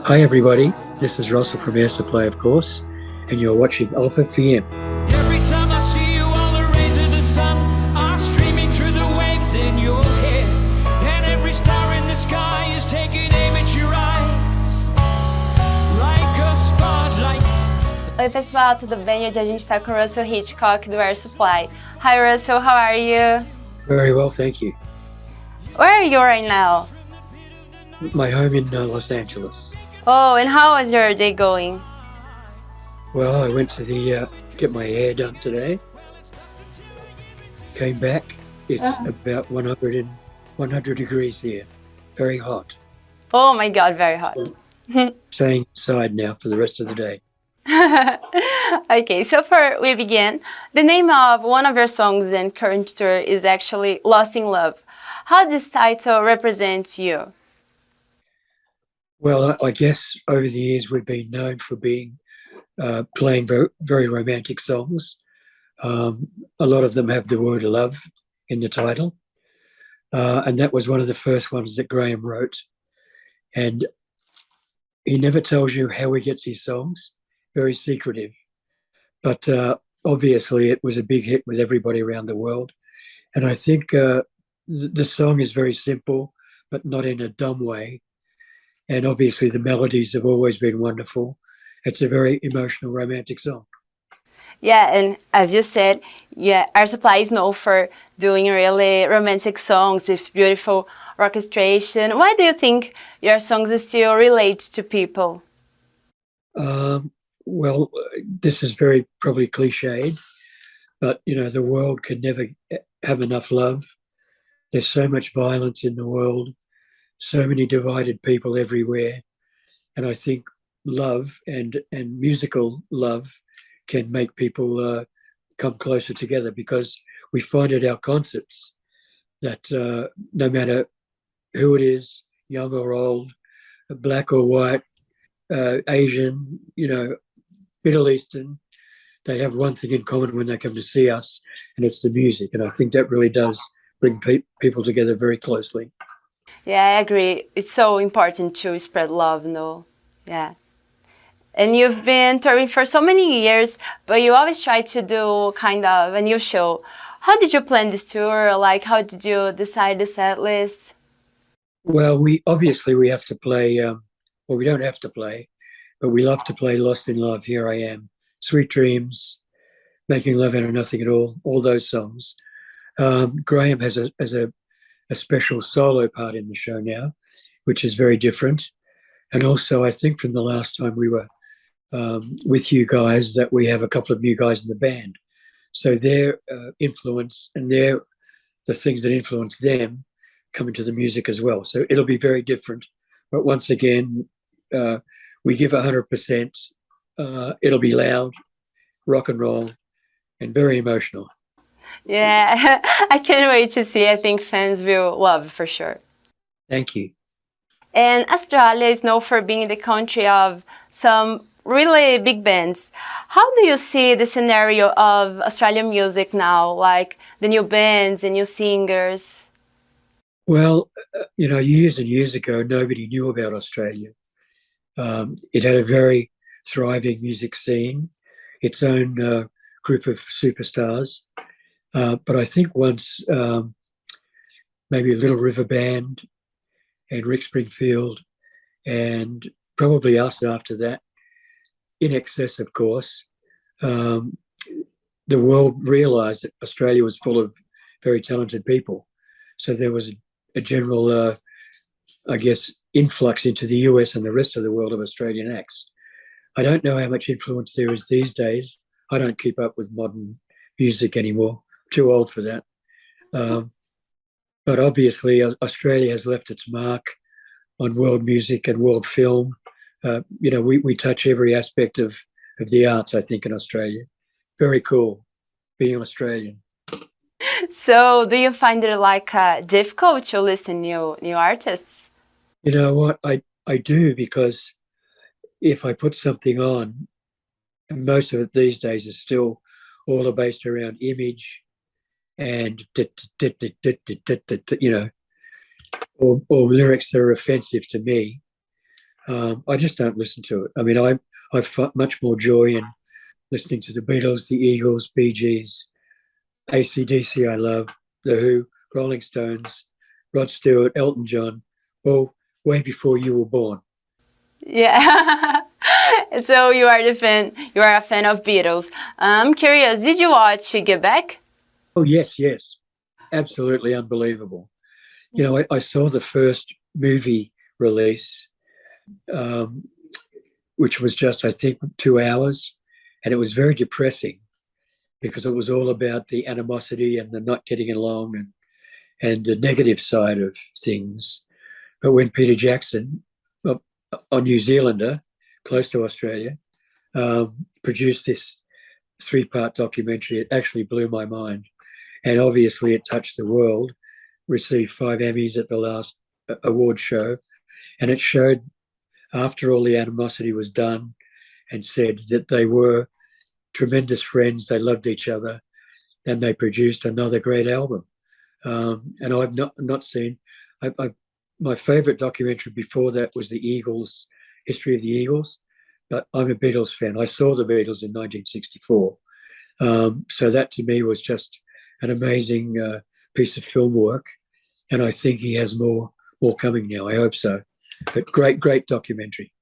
Hi everybody, this is Russell from Air Supply, of course, and you're watching Alpha FM. Every time I see you, all the rays of the sun are streaming through the waves in your head, and every star in the sky is taking aim at your eyes, like a spotlight. Oi pessoal, tudo bem? Hoje a gente tá com o Russell Hitchcock do Air Supply. Hi Russell, how are you? Very well, thank you. Where are you right now? My home in Los Angeles. Oh, and how was your day going? Well, I went to get my hair done today. Came back. It's about 100 degrees here. Very hot. Oh my God, very hot. Staying inside now for the rest of the day. Okay, so before we begin, the name of one of your songs in current tour is actually Lost in Love. How this title represents you? Well, I guess over the years we've been known for playing very, very romantic songs. A lot of them have the word love in the title. And that was one of the first ones that Graham wrote. And he never tells you how he gets his songs, very secretive. But obviously it was a big hit with everybody around the world. And I think the song is very simple, but not in a dumb way. And obviously the melodies have always been wonderful. It's a very emotional, romantic song. Yeah, and as you said, Air Supply is known for doing really romantic songs with beautiful orchestration. Why do you think your songs still relate to people? Well, this is very probably cliched, but the world can never have enough love. There's so much violence in the world, so many divided people everywhere, and I think love and musical love can make people come closer together, because we find at our concerts that no matter who it is, young or old, black or white, Asian, Middle Eastern, they have one thing in common when they come to see us, and it's the music. And I think that really does bring people together very closely. Yeah, I agree. It's so important to spread love, no? Yeah. And you've been touring for so many years, but you always try to do kind of a new show. How did you plan this tour? Like, how did you decide the set list? Well, we have to play, we don't have to play, but we love to play Lost in Love, Here I Am, Sweet Dreams, Making Love Out of Nothing at all those songs. Graham has a special solo part in the show now, which is very different. And also, I think from the last time we were with you guys, that we have a couple of new guys in the band. So their influence and the things that influence them come into the music as well. So it'll be very different. But once again, we give 100%. It'll be loud, rock and roll, and very emotional. Yeah, I can't wait to see. I think fans will love for sure. Thank you. And Australia is known for being the country of some really big bands. How do you see the scenario of Australian music now, like the new bands, the new singers? Well, years and years ago, nobody knew about Australia. It had a very thriving music scene, its own group of superstars. But I think once maybe Little River Band and Rick Springfield, and probably us after that, in excess, of course, the world realised that Australia was full of very talented people. So there was a general, influx into the US and the rest of the world of Australian acts. I don't know how much influence there is these days. I don't keep up with modern music anymore. Too old for that. But obviously, Australia has left its mark on world music and world film. We touch every aspect of the arts, I think, in Australia. Very cool being Australian. So do you find it like difficult to listen to new artists? You know what? I do, because if I put something on, and most of it these days is still all based around image and or lyrics that are offensive to me. I just don't listen to it. I mean, I find much more joy in listening to the Beatles, the Eagles, Bee Gees, AC/DC. I love the Who, Rolling Stones, Rod Stewart, Elton John, all way before you were born. Yeah. So you are the fan. You are a fan of Beatles. I'm curious. Did you watch Get Back? Oh yes, yes, absolutely unbelievable. You know, I saw the first movie release, um, which was just, I think, 2 hours, and it was very depressing because it was all about the animosity and the not getting along and the negative side of things. But when Peter Jackson, a New Zealander, close to Australia, produced this 3-part documentary, it actually blew my mind. And obviously it touched the world, received 5 Emmys at the last award show. And it showed, after all the animosity was done, and said that they were tremendous friends, they loved each other, and they produced another great album. And I've not seen, my favourite documentary before that was the Eagles, history of the Eagles, but I'm a Beatles fan. I saw the Beatles in 1964. So that to me was just an amazing piece of film work. And I think he has more coming now. I hope so. But great documentary.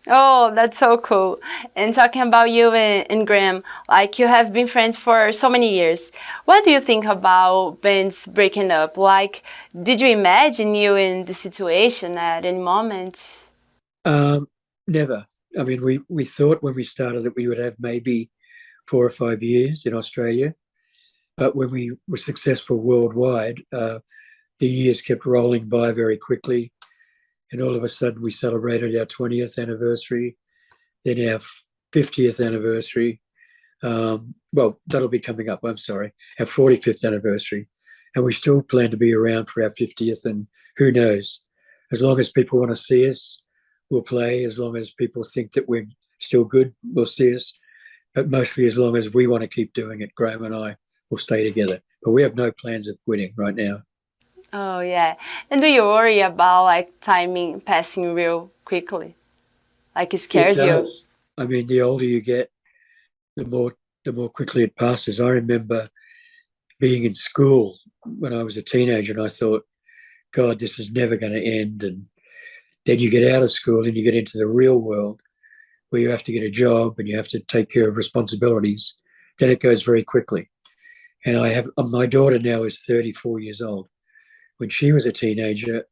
Oh, that's so cool. And talking about you and Graham, like you have been friends for so many years. What do you think about bands breaking up? Like, did you imagine you in the situation at any moment? Never. I mean, we thought when we started that we would have maybe 4 or 5 years in Australia. But when we were successful worldwide, the years kept rolling by very quickly. And all of a sudden, we celebrated our 20th anniversary, then our 50th anniversary. Well, that'll be coming up, I'm sorry, our 45th anniversary. And we still plan to be around for our 50th. And who knows? As long as people want to see us, we'll play. As long as people think that we're still good, we'll see us. But mostly as long as we want to keep doing it, Graham and I will stay together. But we have no plans of quitting right now. Oh, yeah. And do you worry about like timing passing real quickly? Like it scares you? I mean, the older you get, the more quickly it passes. I remember being in school when I was a teenager and I thought, God, this is never going to end. And then you get out of school and you get into the real world where you have to get a job and you have to take care of responsibilities. Then it goes very quickly. And I have my daughter now is 34 years old. When she was a teenager,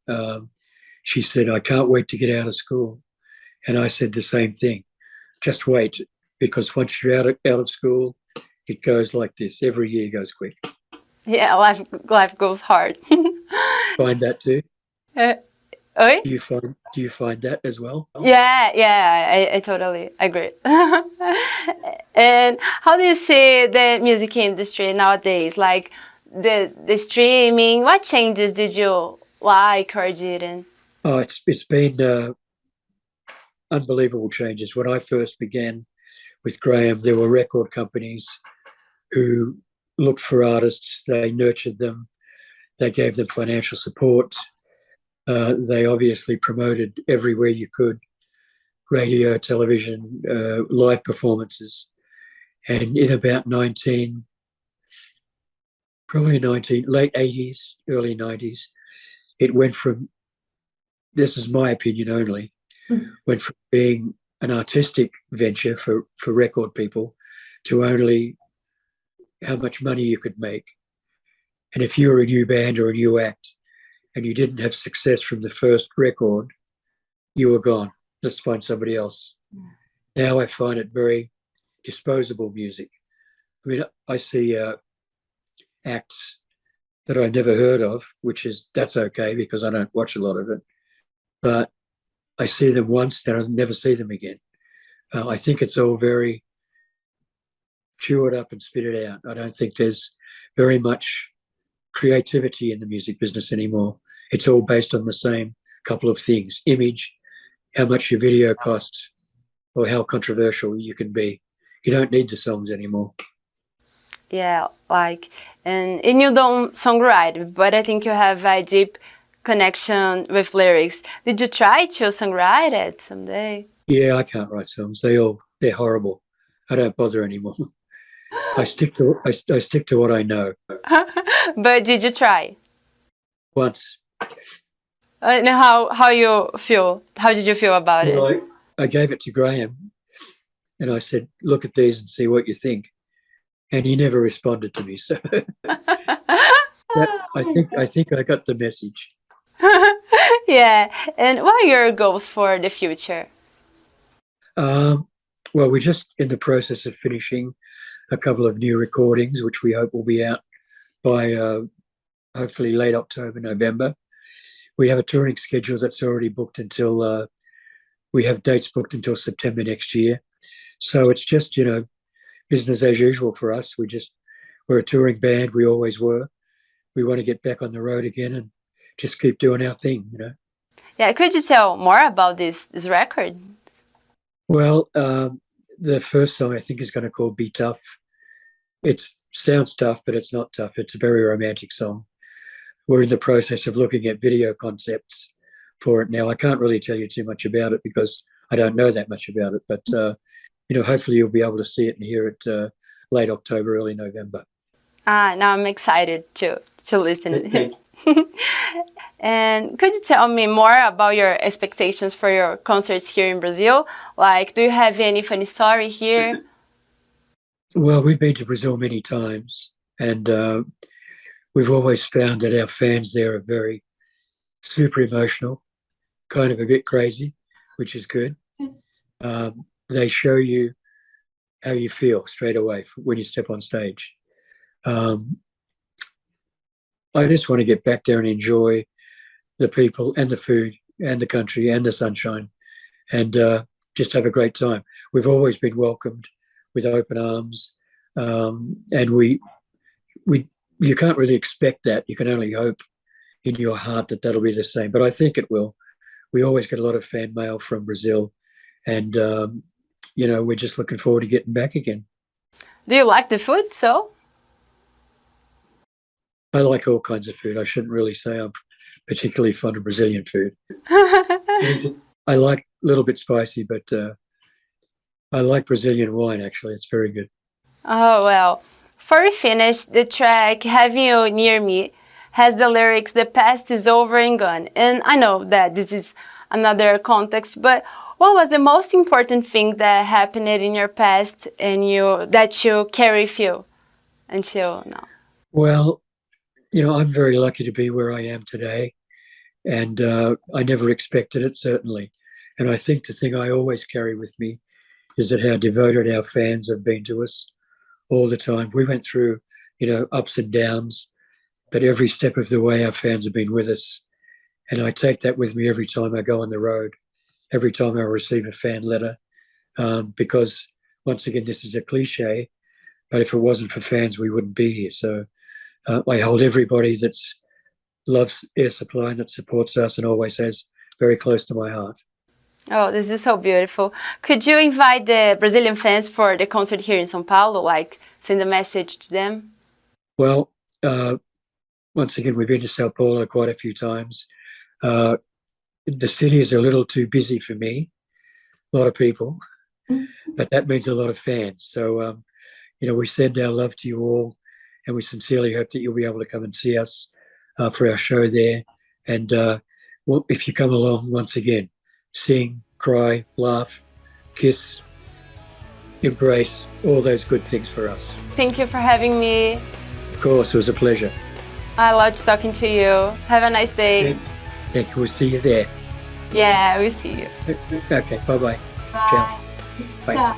she said, I can't wait to get out of school. And I said the same thing. Just wait, because once you're out of school, it goes like this. Every year goes quick. Yeah, life goes hard. Find that too? Oi? Do you find that as well? Yeah, I totally agree. And how do you see the music industry nowadays? Like the streaming, what changes did you like or didn't? Oh, it's been unbelievable changes. When I first began with Graham, there were record companies who looked for artists, they nurtured them, they gave them financial support. They obviously promoted everywhere you could, radio, television, live performances. And in about late 80s, early 90s, it went from, this is my opinion only, went from being an artistic venture for record people to only how much money you could make. And if you were a new band or a new act and you didn't have success from the first record, you were gone. Let's find somebody else. Now I find it very disposable music. I mean, I see acts that I never heard of, that's okay because I don't watch a lot of it. But I see them once, then I never see them again. I think it's all very chew it up and spit it out. I don't think there's very much creativity in the music business anymore. It's all based on the same couple of things: image, how much your video costs, or how controversial you can be. You don't need the songs anymore. Yeah, like, and you don't songwrite, but I think you have a deep connection with lyrics. Did you try to songwrite it someday? Yeah, I can't write songs. They're horrible. I don't bother anymore. I stick to what I know. But did you try? Once. And how you feel? How did you feel about it? Well, I gave it to Graham, and I said, "Look at these and see what you think." And he never responded to me. So I think I got the message. Yeah. And what are your goals for the future? Well, we're just in the process of finishing a couple of new recordings, which we hope will be out by hopefully late October, November. We have a touring schedule that's already booked until we have dates booked until September next year. So it's just, business as usual for us. We're a touring band. We always were. We want to get back on the road again and just keep doing our thing, Yeah, could you tell more about this record? Well, the first song I think is going to call Be Tough. It sounds tough, but it's not tough. It's a very romantic song. We're in the process of looking at video concepts for it now. I can't really tell you too much about it because I don't know that much about it, but hopefully you'll be able to see it and hear it late October, early November. Now I'm excited to listen. And could you tell me more about your expectations for your concerts here in Brazil? Like, do you have any funny story here? Well, we've been to Brazil many times, and we've always found that our fans there are very super emotional, kind of a bit crazy, which is good. They show you how you feel straight away when you step on stage. I just want to get back there and enjoy the people and the food and the country and the sunshine and just have a great time. We've always been welcomed with open arms, and you can't really expect that. You can only hope in your heart that that'll be the same, but I think it will. We always get a lot of fan mail from Brazil, and we're just looking forward to getting back again. Do you like the food, so? I like all kinds of food. I shouldn't really say I'm particularly fond of Brazilian food. I like a little bit spicy, but I like Brazilian wine, actually. It's very good. Oh, well. Before we finish, the track Having You Near Me has the lyrics, "The past is over and gone." And I know that this is another context, but what was the most important thing that happened in your past and that you carry with you until now? Well, I'm very lucky to be where I am today, and I never expected it, certainly. And I think the thing I always carry with me is that how devoted our fans have been to us all the time. We went through, ups and downs, but every step of the way our fans have been with us. And I take that with me every time I go on the road, every time I receive a fan letter, because once again, this is a cliche, but if it wasn't for fans, we wouldn't be here. So I hold everybody that loves Air Supply and that supports us and always has very close to my heart. Oh, this is so beautiful. Could you invite the Brazilian fans for the concert here in São Paulo, like send a message to them? Well, once again, we've been to São Paulo quite a few times. The city is a little too busy for me, a lot of people, but that means a lot of fans. So, we send our love to you all, and we sincerely hope that you'll be able to come and see us for our show there. And if you come along, once again, sing, cry, laugh, kiss, embrace, all those good things for us. Thank you for having me. Of course, it was a pleasure. I loved talking to you. Have a nice day. Thank you. We'll see you there. Yeah, we'll see you. Okay, bye-bye. Bye. Ciao. Bye. Ciao.